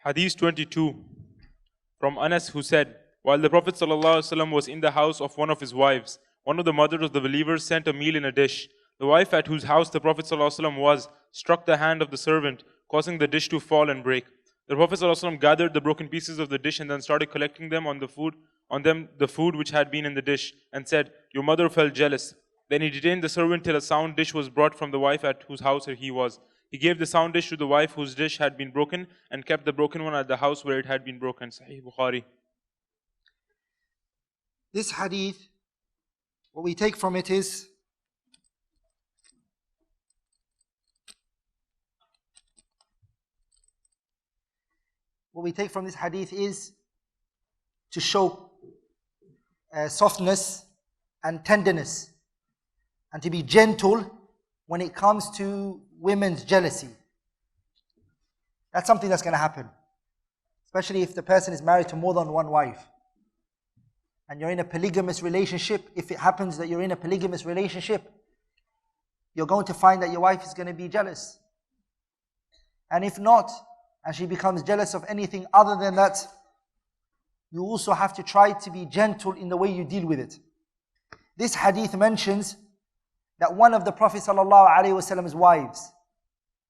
Hadith 22 from Anas, who said, while the Prophet ﷺ was in the house of one of his wives, one of the mothers of the believers sent a meal in a dish. The wife at whose house the Prophet ﷺ was struck the hand of the servant, causing the dish to fall and break. The Prophet ﷺ gathered the broken pieces of the dish and then started collecting them on the food which had been in the dish, and said, your mother felt jealous. Then he detained the servant till a sound dish was brought from the wife at whose house he was. He gave the sound dish to the wife whose dish had been broken, and kept the broken one at the house where it had been broken. Sahih Bukhari. This hadith, what we take from it is to show softness and tenderness, and to be gentle when it comes to women's jealousy. That's something that's going to happen, especially if the person is married to more than one wife and you're in a polygamous relationship. If it happens that you're in a polygamous relationship, you're going to find that your wife is going to be jealous. And if not, and she becomes jealous of anything other than that, you also have to try to be gentle in the way you deal with it. This hadith mentions that one of the Prophet ﷺ's wives,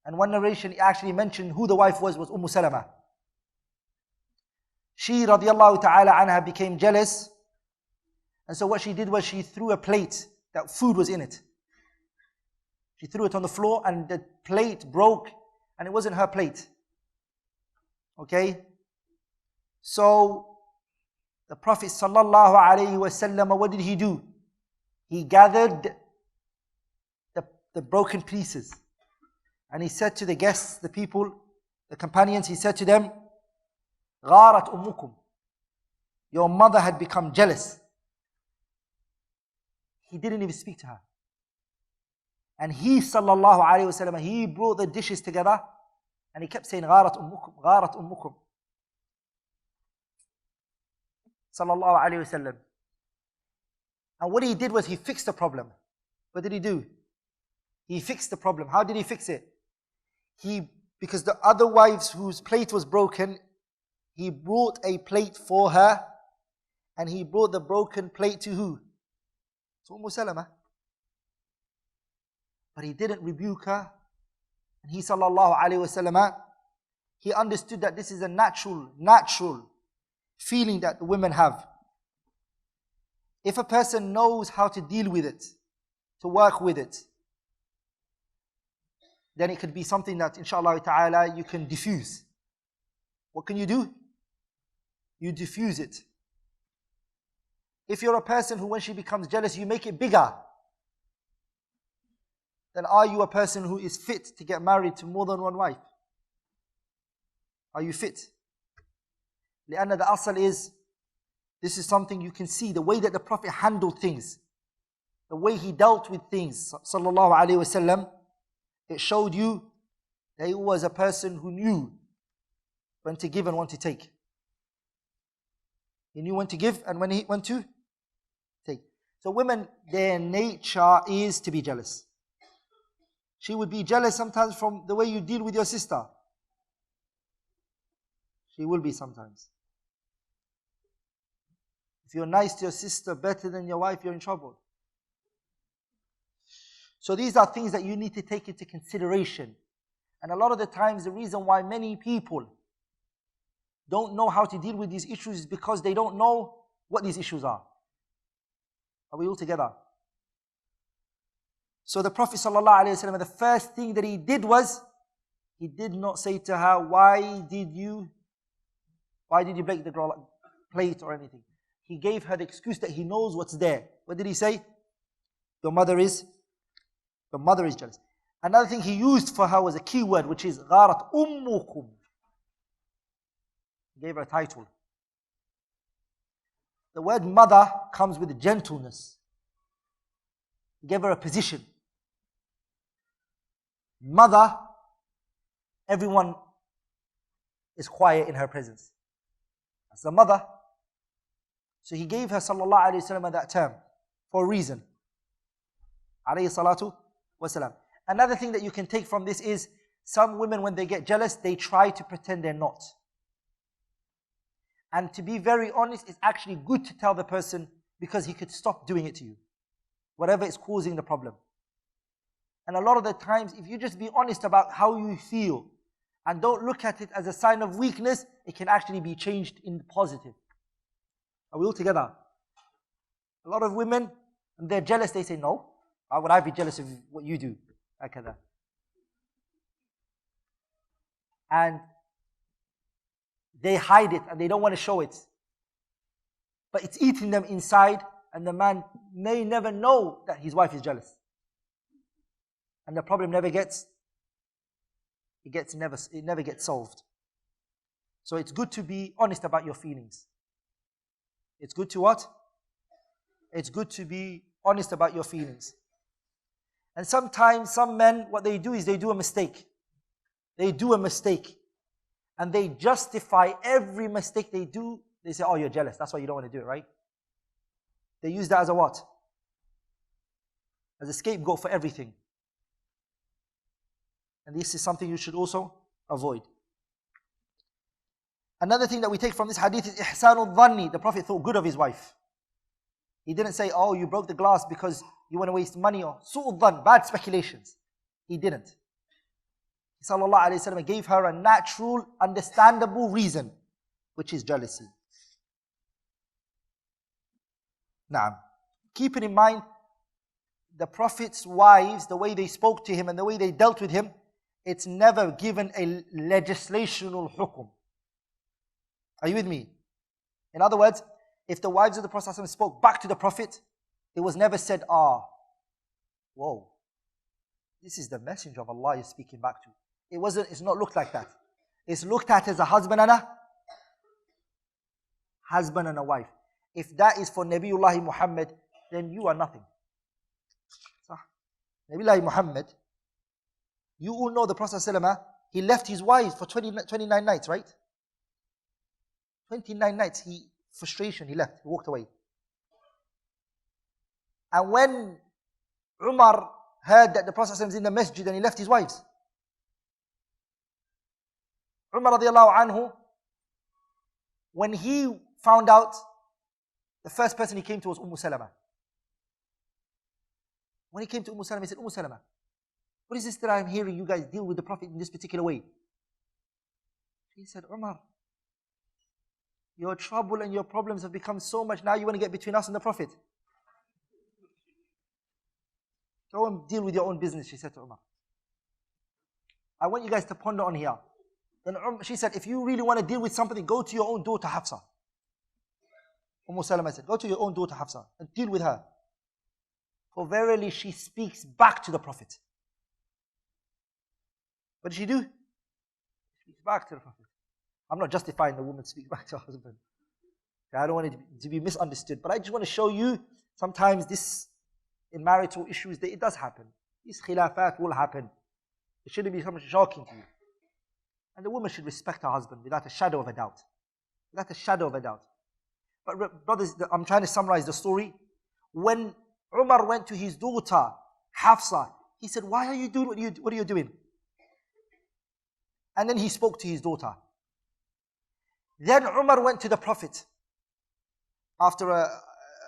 and one narration actually mentioned who the wife was Salama. She radiallahu ta'ala anha became jealous, and so what she did was she threw a plate that food was in it. She threw it on the floor and the plate broke, and it wasn't her plate. Okay? So the Prophet ﷺ, what did he do? He gathered the broken pieces, and he said to the guests, the people, the companions, he said to them, غارت أمكم, your mother had become jealous. He didn't even speak to her. And he sallallahu alayhi wasallam, he brought the dishes together and he kept saying غارت أمكم sallallahu alayhi wasallam. And what he did was he fixed the problem. What did he do? He fixed the problem. How did he fix it? Because the other wives whose plate was broken, he brought a plate for her, and he brought the broken plate to who? To Salama. But he didn't rebuke her. And he sallallahu alayhi wasallam, he understood that this is a natural feeling that the women have. If a person knows how to deal with it, to work with it, then it could be something that inshallah ta'ala you can diffuse. What can you do? You diffuse it. If you're a person who, when she becomes jealous, you make it bigger, then are you a person who is fit to get married to more than one wife? Are you fit? لأن the asal is, this is something you can see, the way that the Prophet handled things, the way he dealt with things, sallallahu alayhi wasallam, it showed you that he was a person who knew when to give and when to take. He knew when to give and when to take. So women, their nature is to be jealous. She would be jealous sometimes from the way you deal with your sister. She will be sometimes. If you're nice to your sister better than your wife, you're in trouble. So these are things that you need to take into consideration. And a lot of the times the reason why many people don't know how to deal with these issues is because they don't know what these issues are. Are we all together? So the Prophet ﷺ, the first thing that he did was, he did not say to her, why did you break the plate or anything. He gave her the excuse that he knows what's there. What did he say? Your mother is jealous. Another thing he used for her was a key word, which is غارت أمكم. He gave her a title. The word mother comes with gentleness. He gave her a position. Mother, everyone is quiet in her presence. That's the mother. So he gave her sallallahu alayhi wasallam that term for a reason. Alayhi salatu wasalam. Another thing that you can take from this is some women, when they get jealous, they try to pretend they're not. And to be very honest, it's actually good to tell the person, because he could stop doing it to you, whatever is causing the problem. And a lot of the times, if you just be honest about how you feel and don't look at it as a sign of weakness, it can actually be changed in positive. Are we all together? A lot of women, when they're jealous, they say, no, why would I be jealous of what you do? Like that. And they hide it and they don't want to show it. But it's eating them inside, and the man may never know that his wife is jealous. And the problem never gets solved. So it's good to be honest about your feelings. It's good to what? It's good to be honest about your feelings. And sometimes some men, what they do is they do a mistake. They do a mistake. And they justify every mistake they do. They say, oh, you're jealous. That's why you don't want to do it, right? They use that as a what? As a scapegoat for everything. And this is something you should also avoid. Another thing that we take from this hadith is ihsanul dhanni. The Prophet thought good of his wife. He didn't say, oh, you broke the glass because you want to waste money, or su'ul dhann, bad speculations. He didn't. Sallallahu Alaihi Wasallam gave her a natural, understandable reason, which is jealousy. Now, keeping in mind the Prophet's wives, the way they spoke to him and the way they dealt with him, it's never given a legislational hukum. Are you with me? In other words, if the wives of the Prophet spoke back to the Prophet, it was never said, whoa, this is the messenger of Allah you're speaking back to. It's not looked like that. It's looked at as a husband and a wife. If that is for Nabiullah Muhammad, then you are nothing. Nabiullah Muhammad, you all know the Prophet ﷺ, he left his wives for 29 nights, right? 29 nights, he left, he walked away. And when Umar heard that the Prophet ﷺ is in the masjid and he left his wives, Umar radiallahu anhu, when he found out, the first person he came to was Salama. When he came to Salama, he said, Salama, what is this that I'm hearing you guys deal with the Prophet in this particular way? He said, Umar, your trouble and your problems have become so much, now you want to get between us and the Prophet. Go and deal with your own business, she said to Umar. I want you guys to ponder on here. Then she said, if you really want to deal with something, go to your own daughter Hafsa. Salama said, go to your own daughter Hafsa and deal with her. For verily she speaks back to the Prophet. What did she do? She speaks back to the Prophet. I'm not justifying the woman to speak back to her husband. I don't want it to be misunderstood. But I just want to show you, sometimes this, in marital issues, it does happen. These khilafat will happen. It shouldn't be something shocking to you. And the woman should respect her husband without a shadow of a doubt. Without a shadow of a doubt. But brothers, I'm trying to summarize the story. When Umar went to his daughter, Hafsa, he said, why are you doing what are you doing? And then he spoke to his daughter. Then Umar went to the Prophet. After a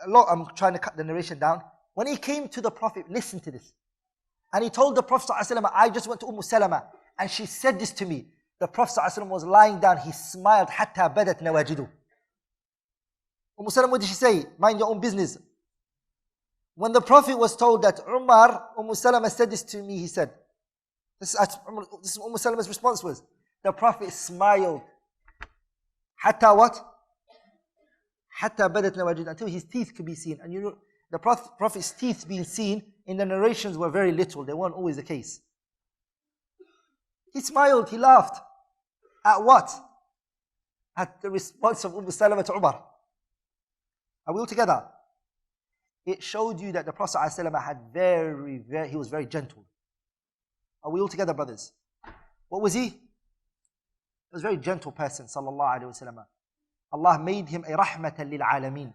lot, I'm trying to cut the narration down. When he came to the Prophet, listen to this. And he told the Prophet ﷺ, I just went to Salama and she said this to me. The Prophet ﷺ was lying down, he smiled, حَتَّى بَدَتْ نَوَاجِدُهُ. Salama, what did she say? Mind your own business. When the Prophet was told that Umar, Salama said this to me, he said, this is what Salama's response was. The Prophet smiled. Hatta what? Hatta badat nawajid, until his teeth could be seen. And you know, the Prophet's teeth being seen in the narrations were very little. They weren't always the case. He smiled, he laughed. At what? At the response of Salama to Umar. Are we all together? It showed you that the Prophet ﷺ had he was very gentle. Are we all together, brothers? What was he? He was a very gentle person, sallallahu alayhi wa sallam. Allah made him a rahmatan lil alameen.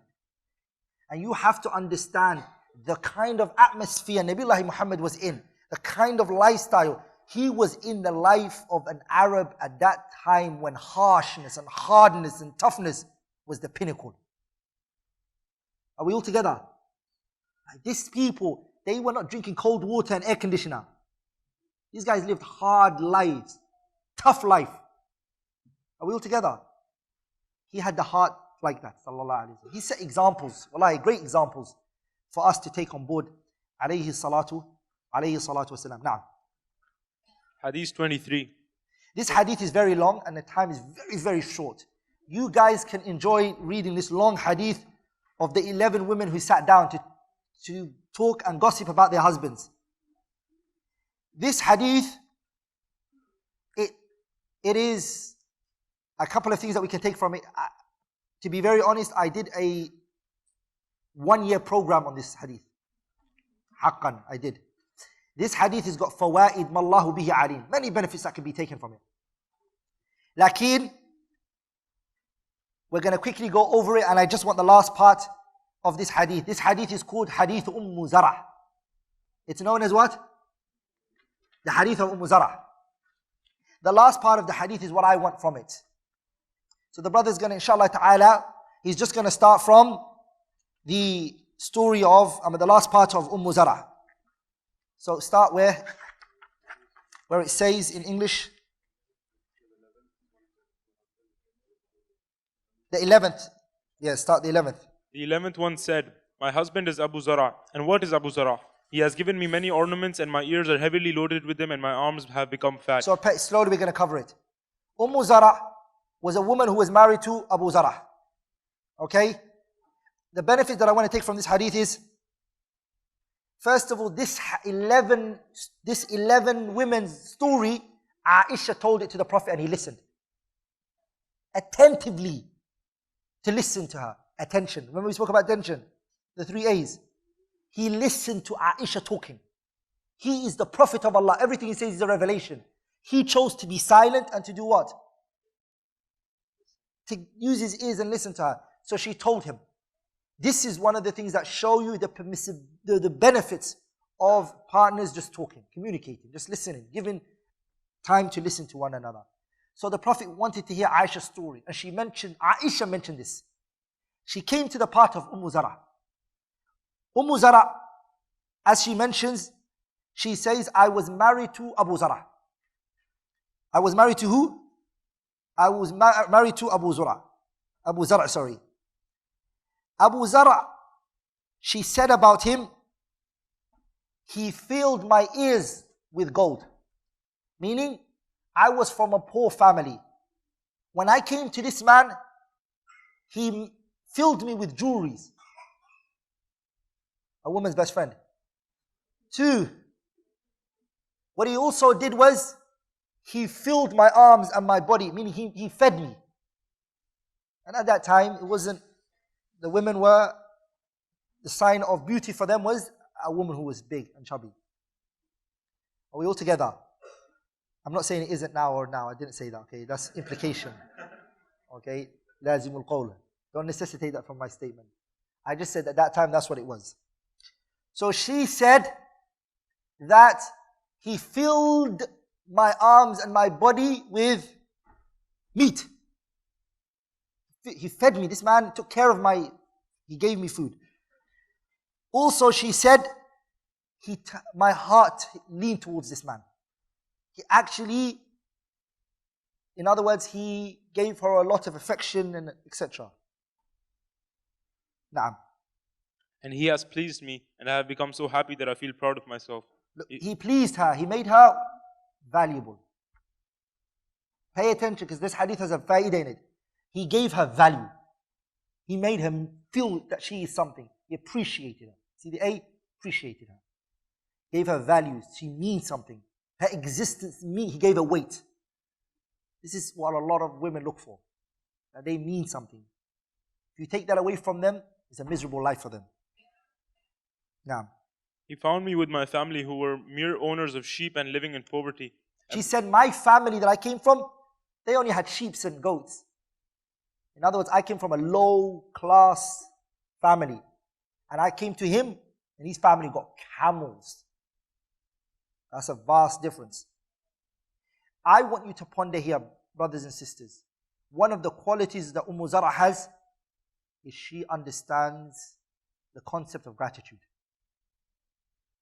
And you have to understand the kind of atmosphere Nabiullah Muhammad was in. the kind of lifestyle. He was in the life of an Arab at that time when harshness and hardness and toughness was the pinnacle. Are we all together? These people, they were not drinking cold water and air conditioner. These guys lived hard lives, tough life. Are we all together? He had the heart like that, sallallahu alayhi wa sallam. He set examples, wallahi, great examples for us to take on board. Alayhi salatu wasalam. Now, Hadith 23. this hadith is very long and the time is very, very short. You guys can enjoy reading this long hadith of the 11 women who sat down to talk and gossip about their husbands. This hadith, it is a couple of things that we can take from it. To be very honest, I did a 1-year program on this hadith. Haqqan, I did. This hadith has got fawaid mallahu bihi alim. Many benefits that can be taken from it. Lakin, we're going to quickly go over it, and I just want the last part of this hadith. This hadith is called Hadith Zara'. It's known as what? The hadith of Zara'. The last part of the hadith is what I want from it. So the brother's going to, inshallah ta'ala, he's just going to start from the story of, the last part of Zara'. So start where it says in English, the 11th. Yes, start the 11th. The 11th one said, "My husband is Abu Zara'. And what is Abu Zara'? He has given me many ornaments, and my ears are heavily loaded with them, and my arms have become fat." So slowly we're going to cover it. Zara' was a woman who was married to Abu Zara'. Okay? The benefit that I want to take from this hadith is, first of all, this 11 women's story, Aisha told it to the Prophet and he listened. Attentively to listen to her. Attention. Remember we spoke about attention? The 3 A's. He listened to Aisha talking. He is the Prophet of Allah. Everything he says is a revelation. He chose to be silent and to do what? To use his ears and listen to her. So she told him. This is one of the things that show you the benefits of partners just talking, communicating, just listening, giving time to listen to one another. So the Prophet wanted to hear Aisha's story, and Aisha mentioned this. She came to the part of Zara'. Zara', as she mentions, she says, I was married to Abu Zara'. I was married to who? I was married to Abu Zara'. Abu Zara', she said about him, he filled my ears with gold. Meaning, I was from a poor family. When I came to this man, he filled me with jewelries. A woman's best friend. 2, what he also did was, he filled my arms and my body, meaning he fed me. And at that time, the women were, the sign of beauty for them was a woman who was big and chubby. Are we all together? I'm not saying it isn't now or now. I didn't say that, okay? That's implication. Okay? لازم القول. Don't necessitate that from my statement. I just said at that time that's what it was. So she said that he filled my arms and my body with meat. He fed me. This man took care of he gave me food. Also, she said, my heart leaned towards this man. He actually, in other words, he gave her a lot of affection and etc. Naam. And he has pleased me, and I have become so happy that I feel proud of myself. Look, he pleased her. He made her valuable. Pay attention, because this hadith has a fa'idah in it. He gave her value. He made her feel that she is something. He appreciated her. See the A? Appreciated her. Gave her values. She means something. Her existence, he gave her weight. This is what a lot of women look for. That they mean something. If you take that away from them, it's a miserable life for them. Now, he found me with my family who were mere owners of sheep and living in poverty. She said, my family that I came from, they only had sheep and goats. In other words, I came from a low-class family. And I came to him, and his family got camels. That's a vast difference. I want you to ponder here, brothers and sisters. One of the qualities that Zara has is she understands the concept of gratitude.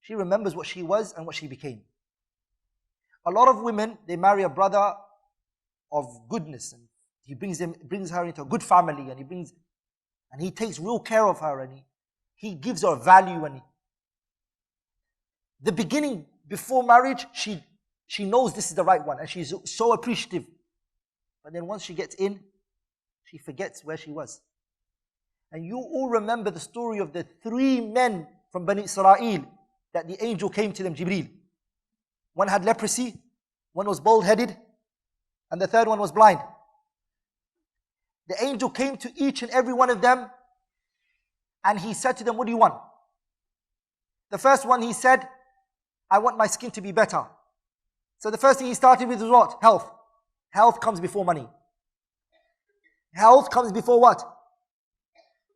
She remembers what she was and what she became. A lot of women, they marry a brother of goodness, and he brings her into a good family, and he takes real care of her, and he gives her value. And the beginning, before marriage, she knows this is the right one, and she's so appreciative. But then once she gets in, she forgets where she was. And you all remember the story of the 3 men from Bani Israel that the angel came to them, Jibreel. One had leprosy, one was bald-headed, and the third one was blind. The angel came to each and every one of them, and he said to them, what do you want? The first one, he said, I want my skin to be better. So the first thing he started with was what? Health. Health comes before money. Health comes before what?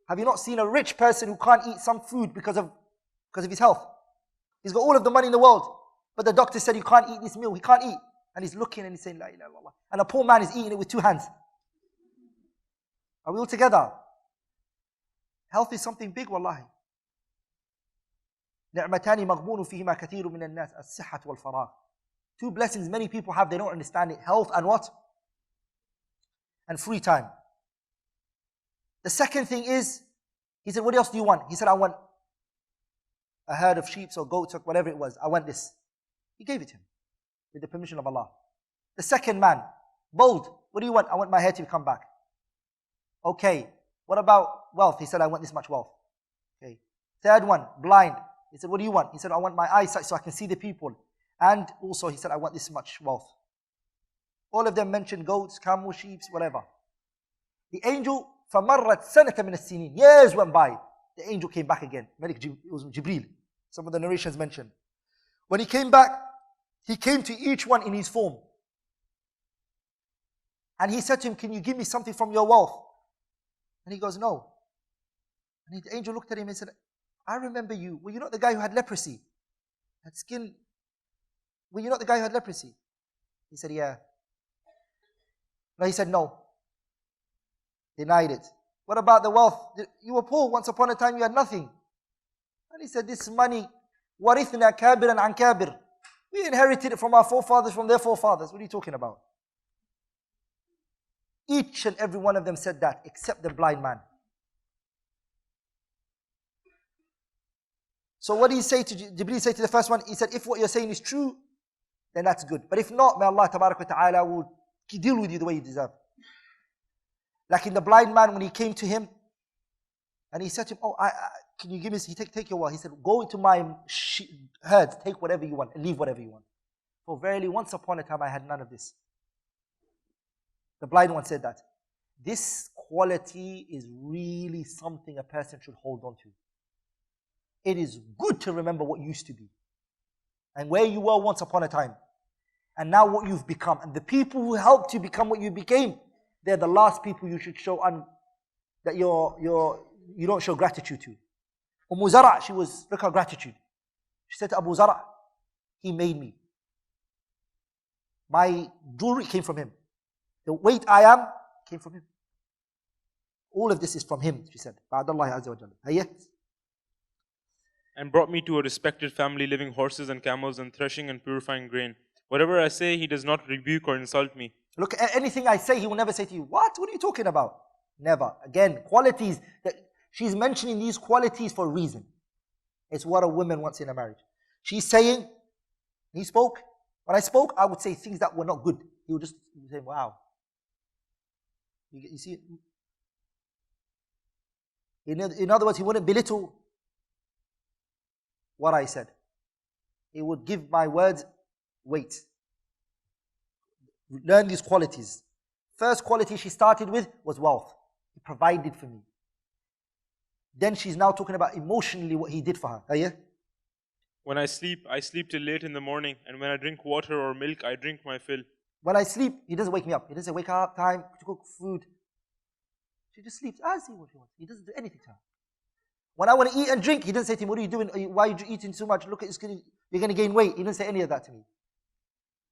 Have you not seen a rich person who can't eat some food because of his health? He's got all of the money in the world, but the doctor said, you can't eat this meal. He can't eat. And he's looking and he's saying, La ilaha illallah. And a poor man is eating it with 2 hands. Are we all together? Health is something big, wallahi. نعمتان مغبون فيهما كثير من الناس الصحة والفراغ. 2 blessings many people have, they don't understand it. Health and what? And free time. The second thing is, he said, what else do you want? He said, I want a herd of sheep or goats or whatever it was. I want this. He gave it to him with the permission of Allah. The second man, bold. What do you want? I want my hair to come back. Okay. What about wealth? He said, I want this much wealth. Okay. Third one, blind. He said, what do you want? He said, I want my eyesight so I can see the people. And also he said, I want this much wealth. All of them mentioned goats, camels, sheep, whatever. The angel, فَمَرَّتْ سَنَةً مِنَ السِّنِينَ. Years went by. The angel came back again. It was Jibreel. Some of the narrations mentioned. When he came back, he came to each one in his form. And he said to him, can you give me something from your wealth? And he goes, no. And the angel looked at him and said, I remember you. Were you not the guy who had leprosy? Had skin? Were you not the guy who had leprosy? He said, yeah. No, he said, no. Denied it. What about the wealth? You were poor. Once upon a time you had nothing. And he said, this money, وَرِثْنَا كَابِرًا عَنْ كَابِرٍ. We inherited it from our forefathers, from their forefathers. What are you talking about? Each and every one of them said that, except the blind man. So what did he say to Jibreel? Say to the first one, he said, if what you're saying is true, then that's good. But if not, may Allah Tabarak wa Ta'ala will deal with you the way you deserve. Like in the blind man, when he came to him, and he said to him, can you give me, take your word. He said, go into my herds, take whatever you want, and leave whatever you want. For verily, once upon a time, I had none of this. The blind one said that. This quality is really something a person should hold on to. It is good to remember what used to be, and where you were once upon a time, and now what you've become. And the people who helped you become what you became, they're the last people you should show that you don't show gratitude to. Zara, look her gratitude. She said to Abu Zara, he made me. My jewelry came from him. The weight I am came from him. All of this is from him, she said. Allah Azza wa Jalla. And brought me to a respected family, living horses and camels, and threshing and purifying grain. Whatever I say, he does not rebuke or insult me. Look, anything I say, he will never say to you, what? What are you talking about? Never. Again, qualities. She's mentioning these qualities for a reason. It's what a woman wants in a marriage. She's saying, he spoke. When I spoke, I would say things that were not good. He would just say, wow. You see? In other words, he wouldn't belittle what I said. He would give my words weight. Learn these qualities. First quality she started with was wealth. He provided for me. Then she's now talking about emotionally what he did for her. Yeah? When I sleep till late in the morning, and when I drink water or milk, I drink my fill. When I sleep, he doesn't wake me up. He doesn't say, wake up, time to cook food. She just sleeps. I see what she wants. He doesn't do anything to her. When I want to eat and drink, he doesn't say to me, what are you doing? Why are you eating so much? Look at his skin. You're going to gain weight. He didn't say any of that to me.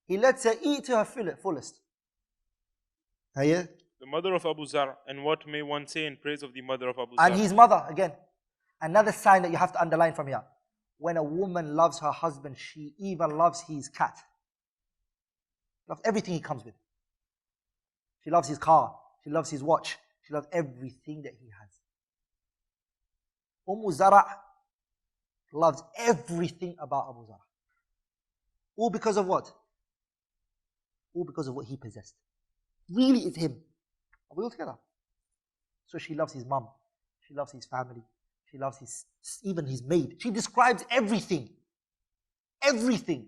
He lets her eat to her fullest. Yeah? The mother of Abu Zar, and what may one say in praise of the mother of Abu And Zar? his mother, again. Another sign that you have to underline from here. When a woman loves her husband, she even loves his cat. Loves everything he comes with. She loves his car. She loves his watch. She loves everything that he has. Zara loves everything about Abu Zara. All because of what? All because of what he possessed. Really, it's him. Are we all together? So she loves his mum. She loves his family. She loves even his maid. She describes everything. Everything.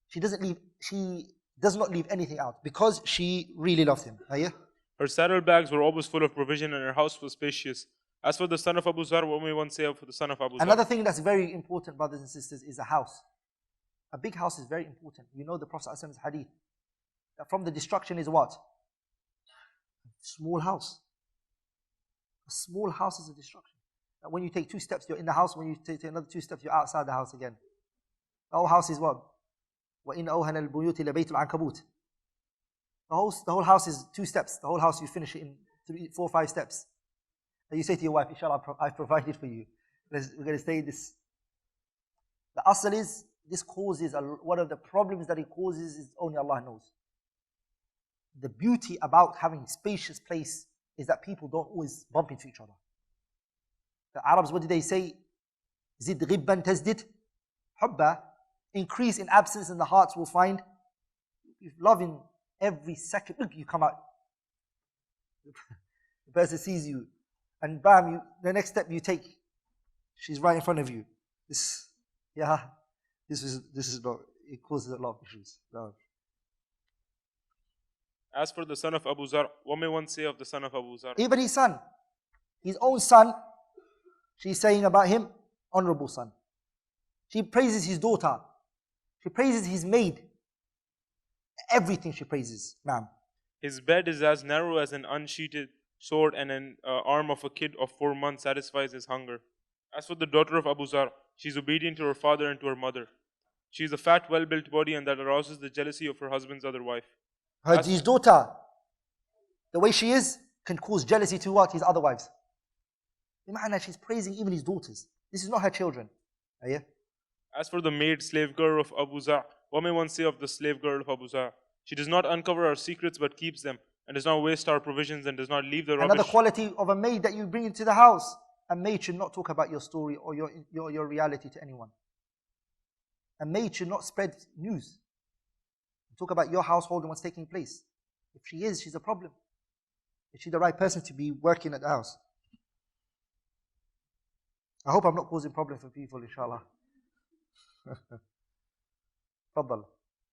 She does not leave anything out because she really loves him. Her saddlebags were always full of provision and her house was spacious. As for the son of Abu Zar, what may one say of the son of Abu Zar? Another thing that's very important, brothers and sisters, is a house. A big house is very important. You know the Prophet ﷺ's hadith. That from the destruction is what? A small house. A small house is a destruction. That when you take 2 steps, you're in the house. When you take another 2 steps, you're outside the house again. The whole house is what? وَإِنَّ أَوْهَنَ الْبُيُوتِ لَبَيْتُ الْعَنْكَبُوتِ. The whole house is 2 steps. The whole house, you finish it in 3, 4, 5 steps. And you say to your wife, inshallah, I've provided for you. We're going to stay this. The asl is, this causes, one of the problems that it causes is only Allah knows. The beauty about having a spacious place is that people don't always bump into each other. The Arabs, what did they say? Zid ghibban tazdid hubba. Increase in absence and the hearts will find. If loving every second, look, you come out. The person sees you. And bam, the next step you take, she's right in front of you. This is not, it causes a lot of issues. No. As for the son of Abu Zar, what may one say of the son of Abu Zar? Even his son, his own son, she's saying about him, honorable son. She praises his daughter. She praises his maid. Everything she praises, ma'am. His bed is as narrow as an unsheathed sword, and an arm of a kid of 4 months satisfies his hunger. As for the daughter of Abu Zar, she is obedient to her father and to her mother. She is a fat, well-built body, and that arouses the jealousy of her husband's other wife. His daughter, the way she is, can cause jealousy to what? His other wives. Imagine she's praising even his daughters. This is not her children. As for the maid, slave girl of Abu Zar, what may one say of the slave girl of Abu Zar? She does not uncover our secrets but keeps them, and does not waste our provisions and does not leave the rubbish. Another quality of a maid that you bring into the house. A maid should not talk about your story or your reality to anyone. A maid should not spread news. Talk about your household and what's taking place. If she is, she's a problem. Is she the right person to be working at the house? I hope I'm not causing problems for people, inshallah. Faddal.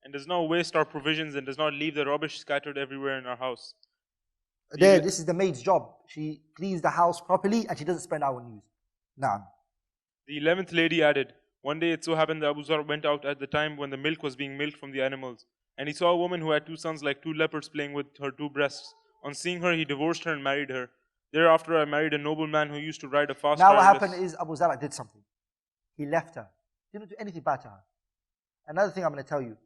And does not waste our provisions and does not leave the rubbish scattered everywhere in our house. This is the maid's job. She cleans the house properly and she doesn't spread our news. Naam. The 11th lady added, one day it so happened that Abu Zar went out at the time when the milk was being milked from the animals. And he saw a woman who had 2 sons like 2 leopards playing with her 2 breasts. On seeing her, he divorced her and married her. Thereafter, I married a nobleman who used to ride a fast Now what tireless. happened is Abu Zar did something. He left her. He didn't do anything bad to her. Another thing I'm going to tell you.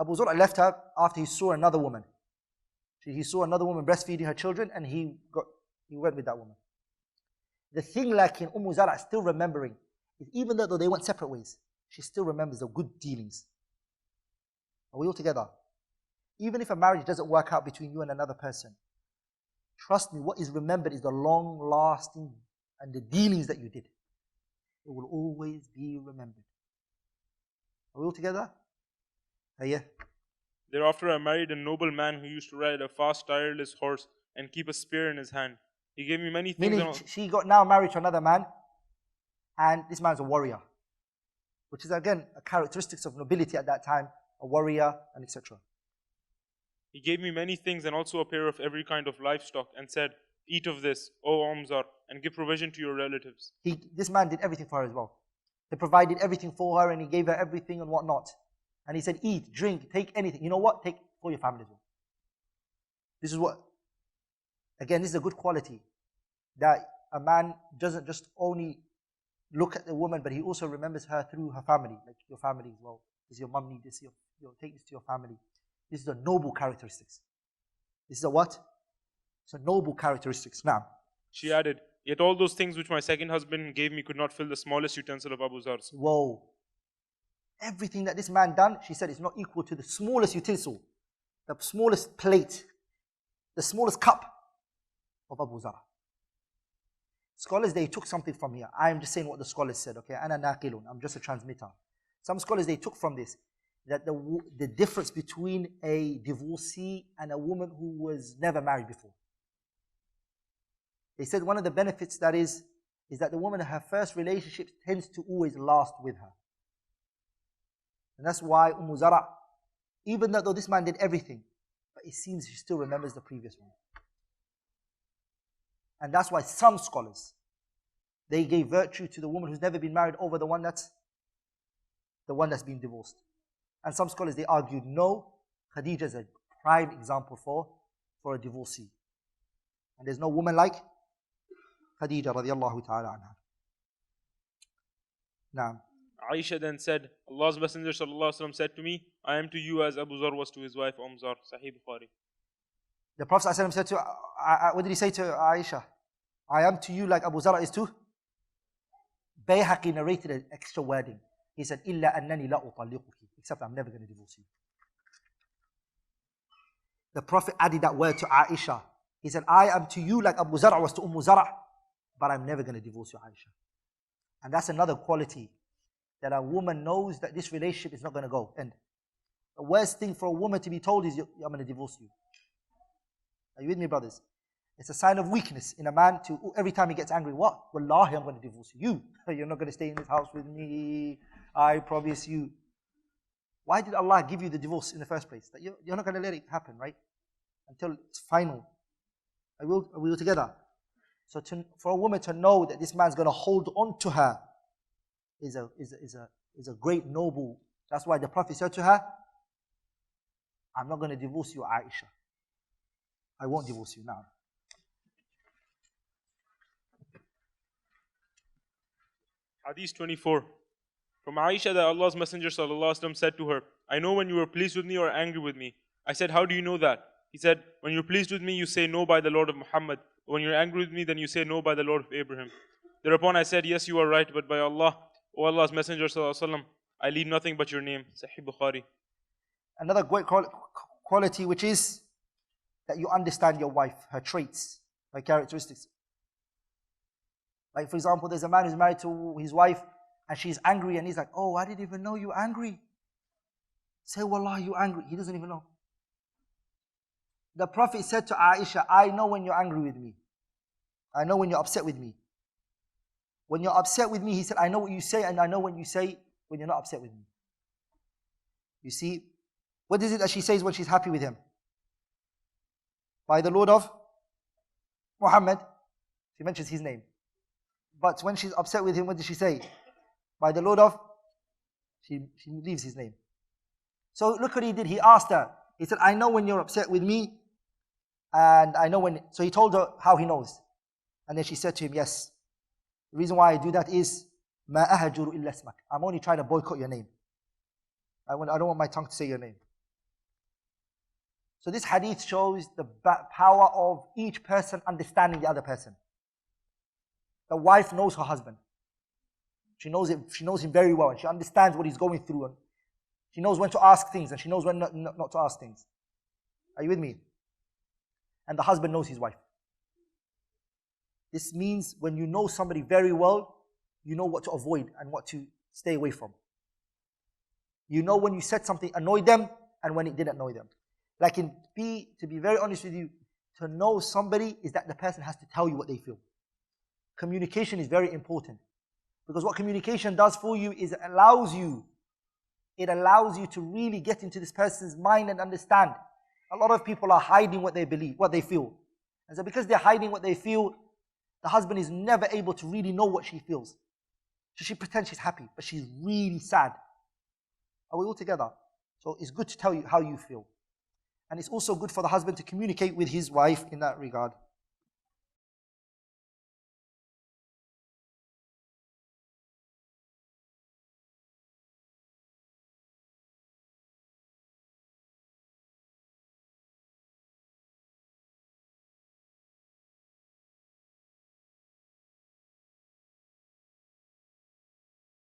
Abu Zar left her after he saw another woman. He saw another woman breastfeeding her children and he went with that woman. The thing like in Zara still remembering is even though they went separate ways, she still remembers the good dealings. Are we all together? Even if a marriage doesn't work out between you and another person, trust me, what is remembered is the long-lasting and the dealings that you did. It will always be remembered. Are we all together? Yeah. Thereafter, I married a noble man who used to ride a fast, tireless horse and keep a spear in his hand. He gave me many things. Meaning she got now married to another man, and this man's a warrior, which is again a characteristics of nobility at that time, a warrior, and etc. He gave me many things and also a pair of every kind of livestock and said, eat of this, O Umzar, and give provision to your relatives. This man did everything for her as well. He provided everything for her and he gave her everything and whatnot. And he said, eat, drink, take anything. You know what? Take for your family as well. This is what, again, this is a good quality. That a man doesn't just only look at the woman, but he also remembers her through her family, like your family as well. Does your mum need this? Take this to your family. This is a noble characteristics. This is a what? It's a noble characteristics. Now, She added, "Yet all those things which my second husband gave me could not fill the smallest utensil of Abu Zar's." whoa. Everything that this man done, she said, is not equal to the smallest utensil, the smallest plate, the smallest cup of Abu Zar. Scholars, they took something from here. I am just saying what the scholars said, okay? Ana naqilun, I'm just a transmitter. Some scholars, they took from this that the difference between a divorcee and a woman who was never married before. They said one of the benefits that is that the woman, her first relationship tends to always last with her. And that's why Zara, even though this man did everything, but it seems she still remembers the previous one. And that's why some scholars, they gave virtue to the woman who's never been married over the one that's been divorced. And some scholars, they argued, no, Khadija is a prime example for a divorcee. And there's no woman like Khadija radiallahu ta'ala anha. Now, Aisha then said, Allah's Messenger sallallahu alaihi wasallam said to me, "I am to you as Abu Zar was to his wife Zar." Sahih Bukhari. the Prophet ﷺ said to, what did he say to Aisha? I am to you like Abu Zar is to? Bayhaqi narrated an extra wording. He said, "Illa annani la utalliquki," except I'm never going to divorce you. The Prophet added that word to Aisha. He said, I am to you like Abu Zar was to Zar, but I'm never going to divorce you, Aisha. And that's another quality, that a woman knows that this relationship is not going to go. And the worst thing for a woman to be told is, I'm going to divorce you. Are you with me, brothers? It's a sign of weakness in a man to, every time he gets angry, what? Wallahi, I'm going to divorce you. You're not going to stay in this house with me. I promise you. Why did Allah give you the divorce in the first place? That you're not going to let it happen, right? Until it's final. Are we all together? So for a woman to know that this man's going to hold on to her is a great noble. That's why the Prophet said to her, I'm not going to divorce you, Aisha. I won't divorce you now. Hadith 24. From Aisha that Allah's Messenger sallallahu alaihi wasallam said to her, "I know when you are pleased with me or angry with me." I said, "How do you know that?" He said, "When you're pleased with me, you say no by the Lord of Muhammad. But when you're angry with me, then you say no by the Lord of Abraham." Thereupon I said, "Yes, you are right, but by Allah, O Allah's Messenger sallallahu alaihi wasallam, I lead nothing but your name." Sahih Bukhari. Another great quality, which is that you understand your wife, her traits, her characteristics. Like, for example, there's a man who's married to his wife and she's angry and he's like, "Oh, I didn't even know you're angry." Say, "Wallah, you're angry." He doesn't even know. The Prophet said to Aisha, I know when you're angry with me. I know when you're upset with me. When you're upset with me, he said, I know what you say, and I know when you say when you're not upset with me. You see, what is it that she says when she's happy with him? By the Lord of Muhammad. She mentions his name. But when she's upset with him, what does she say? By the Lord of? She leaves his name. So look what he did. He asked her. He said, I know when you're upset with me, and I know when. So he told her how he knows. And then she said to him, yes. The reason why I do that is, مَا أَهَجُرُ إِلَّا اسْمَكَ. I'm only trying to boycott your name. I don't want my tongue to say your name. So this hadith shows the power of each person understanding the other person. The wife knows her husband. She knows him very well, and she understands what he's going through, and she knows when to ask things, and she knows when not to ask things. Are you with me? And the husband knows his wife. This means when you know somebody very well, you know what to avoid and what to stay away from. You know when you said something annoyed them and when it didn't annoy them. Like to be very honest with you, to know somebody is that the person has to tell you what they feel. Communication is very important. Because what communication does for you is it allows you to really get into this person's mind and understand. A lot of people are hiding what they believe, what they feel. And so because they're hiding what they feel, the husband is never able to really know what she feels. So she pretends she's happy, but she's really sad. Are we all together? So it's good to tell you how you feel. And it's also good for the husband to communicate with his wife in that regard.